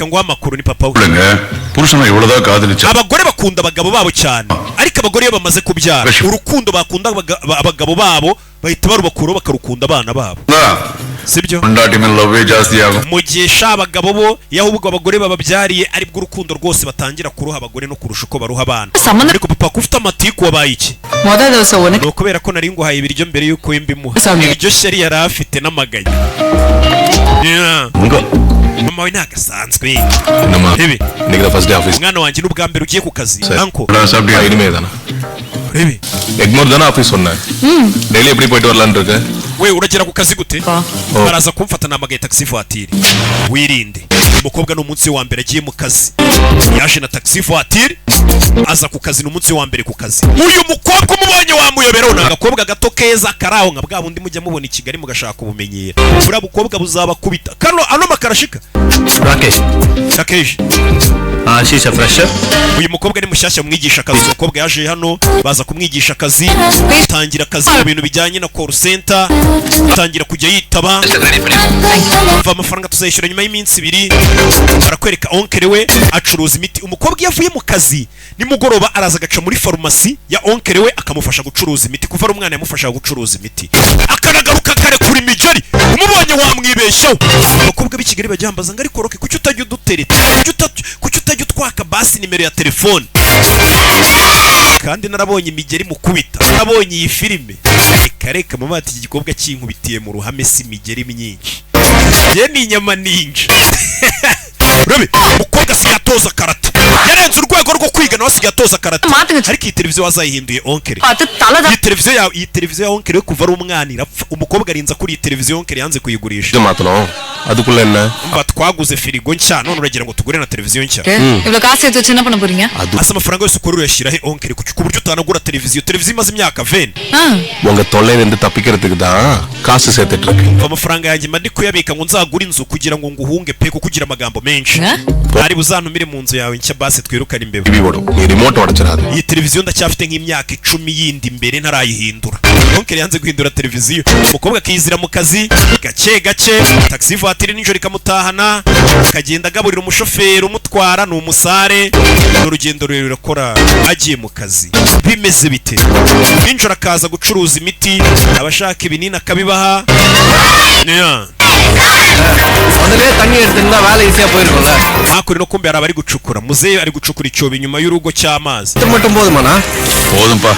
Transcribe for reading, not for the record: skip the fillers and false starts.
reka ngo amakuru ni papa we புருஷனை இவ்வளவுதான் காதலிச்சா abagore bakunda abagabo babo cyane ariko abagore iyo bamaze kubyara urukundo bakunda abagabo babo bahita barubakura bakarukunda abana babo sibyo mu gihe abagabo bo yahubwo abagore bababyariye aribwo urukundo rwose batangira kuruha abagore no kurusha uko baruha abana ariko papa kufite amatiku wabaye iki no kubera ko nari nguhaye ibiryo mbere yuko imbimuha ibiryo sheri yari afite n'amaganya mama we nagasanzwe ibi umwana wanjye n'ubwa mbere ugiye ku kazi anko ibi egmor dana office sonna daily எப்படி போயிட்டு வரலாம்னு இருக்க we uragera ku kazi gute baraza kumfata namagaye taxi voiture wirinde umukobwa no munsi wa mbere agiye mu kazi yaje na taxi voiture aza ku kazi no munsi wa mbere ku kazi uyu mukobwa umubonye wamuyobera unagakobwa gato keza karaho nka bwa bundi mujya mubona i Kigali mugashaka ubumenyera bura bukobwa buzaba kubita kano ano makarashika Rakesh shisha fresher uyu mukobwa ni mushyashya mwigisha akazi umukobwa yaje hano baza kumwigisha akazi tangira akazi mu bintu bijyanye na call center atangira kujya yitaba va amafaranga tuzayishyura nyuma y'iminsi 2 barakwereka onkere we acuruza imiti umukobwa yavuye mu kazi nimugoroba araza agaca muri farumasi ya onkere we akamufasha gucuruza imiti kuva ari umwana yamufasha gucuruza imiti akanagaruka kare kuri imijeri umubonye wamwibeshyaho umukobwa b'Ikigali bajyambaza ngo ariko roke kuki utajya udutereta kuki utajya utwaka basi nimero ya telefone kandi narabonye imigeri mukubita narabonye iyi filime kareka mama ati igikobwa kinkubitiye mu ruhame si imigeri myinshi je ni inyama ninja Rabi mukobwa sigatoza karate yarenze urwego rwo kwiga no sigatoza karate ariko iyi televiziyo wazayihinduye onkere iyi televiziyo ya onkere kuva ari umwana irapfa umukobwa arinza kuri iyi televiziyo onkere yanze kuyigurisha அதுக்குள்ள என்ன twaguze firigo nshya none uragira ngo tugure na televiziyo nshya இவ்ளோ காசு எடுத்து வச்சு என்ன பண்ண போறீங்க asa amafaranga yose ukora uyashyira he onkere ku buryo utanagura televiziyo imaze imyaka 20 உங்க தொல்லையில இருந்து தப்பிக்கிறதுக்கு தான் காசு சேர்த்துட்டு இருக்கேன் amafaranga yanjye mandi kuyabika ngo nzagura inzu kugira ngo nguhunge pe kugira amagambo menshi ari buzantumire mu nzu yawe nshya base twirukana imbeba ni remote wadacaraza iyi televiziyo ndacyafite nk'imyaka 10 yindi imbere ntarayihindura onkere yanze guhindura televiziyo umukobwa akizira mu kazi gake taxi voiture ninjoro ikamutahana akagenda agaburira umushoferi umutwara ni umusare n'urugendo rurerure rurakora agiye mu kazi bimeze bite ninjoro akaza gucuruza imiti abashaka ibinini akabibaha முதல்ல தண்ணி எடுத்துனா வேலை ஈஸியா போயிருக்கும்ல hakuri no kumbe araba ari gucukura muzehe ari gucukura icyobo inyuma y'urugo cy'amazi மட்டும் போதுமானா போதும்பா